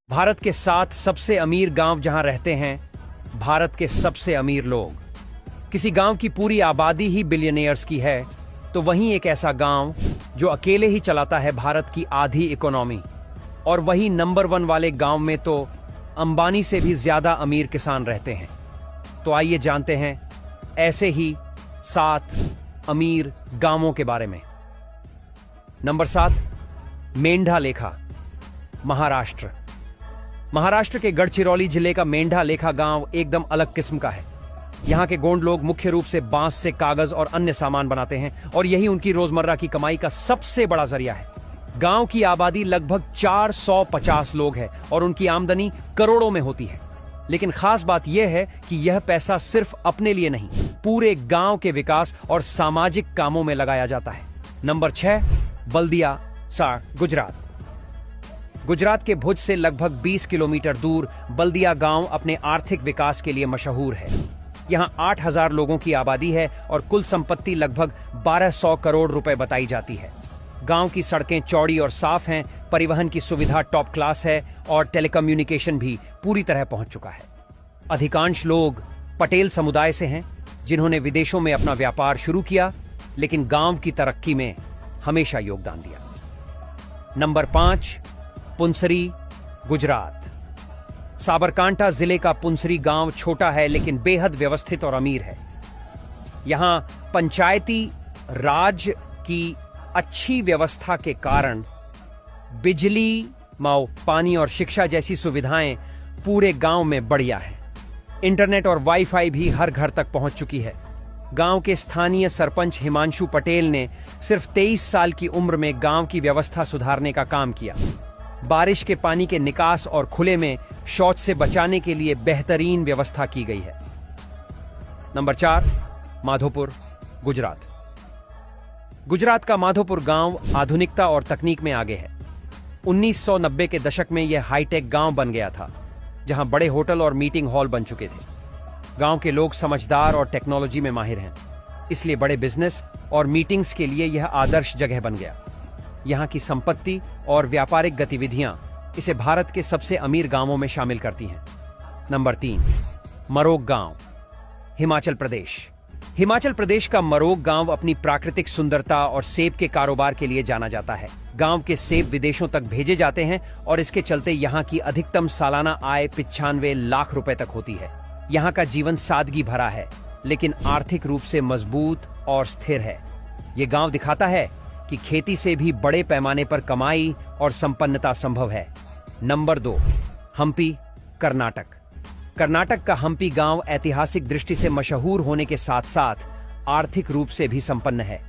भारत के 7 सबसे अमीर गांव जहां रहते हैं भारत के सबसे अमीर लोग। किसी गांव की पूरी आबादी ही बिलियनियर्स की है, तो वहीं एक ऐसा गांव जो अकेले ही चलाता है भारत की आधी इकोनॉमी। और वही नंबर 1 वाले गांव में तो अंबानी से भी ज्यादा अमीर किसान रहते हैं। तो आइए जानते हैं ऐसे ही 7 अमीर गांवों के बारे में। नंबर 7, मेंढालेखा, महाराष्ट्र। महाराष्ट्र के गढ़चिरौली जिले का मेंढालेखा गांव एकदम अलग किस्म का है। यहां के गोंड लोग मुख्य रूप से बांस से कागज और अन्य सामान बनाते हैं और यही उनकी रोजमर्रा की कमाई का सबसे बड़ा जरिया है। गांव की आबादी लगभग 450 लोग है और उनकी आमदनी करोड़ों में होती है। लेकिन खास बात यह है कि यह पैसा सिर्फ अपने लिए नहीं, पूरे गांव के विकास और सामाजिक कामों में लगाया जाता है। नंबर 6, बल्दिया सार, गुजरात। गुजरात के भुज से लगभग 20 किलोमीटर दूर बल्दिया गांव अपने आर्थिक विकास के लिए मशहूर है। यहां 8000 लोगों की आबादी है और कुल संपत्ति लगभग 1200 करोड़ रुपए बताई जाती है। गांव की सड़कें चौड़ी और साफ हैं, परिवहन की सुविधा टॉप क्लास है और टेलीकम्युनिकेशन भी पूरी तरह पहुंच चुका है। अधिकांश लोग पटेल समुदाय से हैं, जिन्होंने विदेशों में अपना व्यापार शुरू किया, लेकिन गांव की तरक्की में हमेशा योगदान दिया। नंबर 5, पुंसरी, गुजरात। साबरकांठा जिले का पुंसरी गांव छोटा है लेकिन बेहद व्यवस्थित और अमीर है। यहां पंचायती राज की अच्छी व्यवस्था के कारण बिजली, पानी और शिक्षा जैसी सुविधाएं पूरे गांव में बढ़िया है। इंटरनेट और वाईफाई भी हर घर तक पहुंच चुकी है। गांव के स्थानीय सरपंच हिमांशु पटेल ने सिर्फ 23 साल की उम्र में गांव की व्यवस्था सुधारने का काम किया। बारिश के पानी के निकास और खुले में शौच से बचाने के लिए बेहतरीन व्यवस्था की गई है। नंबर 4, माधोपुर, गुजरात। गुजरात का माधोपुर गांव आधुनिकता और तकनीक में आगे है। 1990 के दशक में यह हाईटेक गांव बन गया था, जहां बड़े होटल और मीटिंग हॉल बन चुके थे। गांव के लोग समझदार और टेक्नोलॉजी में माहिर हैं, इसलिए बड़े बिजनेस और मीटिंग्स के लिए यह आदर्श जगह बन गया। यहां की संपत्ति और व्यापारिक गतिविधियां इसे भारत के सबसे अमीर गांवों में शामिल करती हैं। नंबर 3, मरोग गांव, हिमाचल प्रदेश। हिमाचल प्रदेश का मरोग गांव अपनी प्राकृतिक सुंदरता और सेब के कारोबार के लिए जाना जाता है। गांव के सेब विदेशों तक भेजे जाते हैं और इसके चलते यहां की अधिकतम सालाना आय 95 लाख रुपए तक होती है। यहां का जीवन सादगी भरा है, लेकिन आर्थिक रूप से मजबूत और स्थिर है। यह गांव दिखाता है कि खेती से भी बड़े पैमाने पर कमाई और संपन्नता संभव है। नंबर 2, हम्पी, कर्नाटक। कर्नाटक का हम्पी गांव ऐतिहासिक दृष्टि से मशहूर होने के साथ साथ आर्थिक रूप से भी संपन्न है।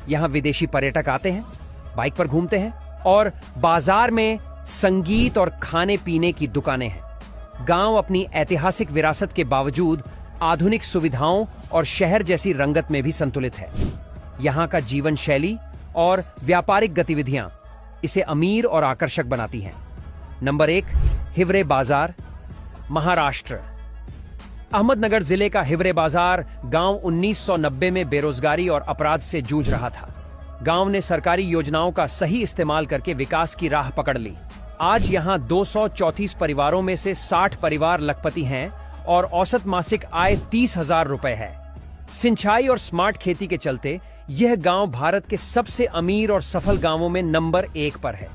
यहां विदेशी पर्यटक आते हैं, बाइक पर घूमते हैं और बाजार में संगीत और खाने पीने की दुकानें हैं। गांव अपनी ऐतिहासिक विरासत के बावजूद आधुनिक सुविधाओं और शहर जैसी रंगत में भी संतुलित है। यहां का जीवन शैली और व्यापारिक गतिविधियां इसे अमीर और आकर्षक बनाती हैं। नंबर 1, हिवरे बाजार, महाराष्ट्र। अहमदनगर जिले का हिवरे बाजार गांव 1990 में बेरोजगारी और अपराध से जूझ रहा था। गांव ने सरकारी योजनाओं का सही इस्तेमाल करके विकास की राह पकड़ ली। आज यहां 234 परिवारों में से 60 परिवार लखपति हैं और औसत मासिक आय 30,000 रुपए है। सिंचाई और स्मार्ट खेती के चलते यह गांव भारत के सबसे अमीर और सफल गांवों में नंबर 1 पर है।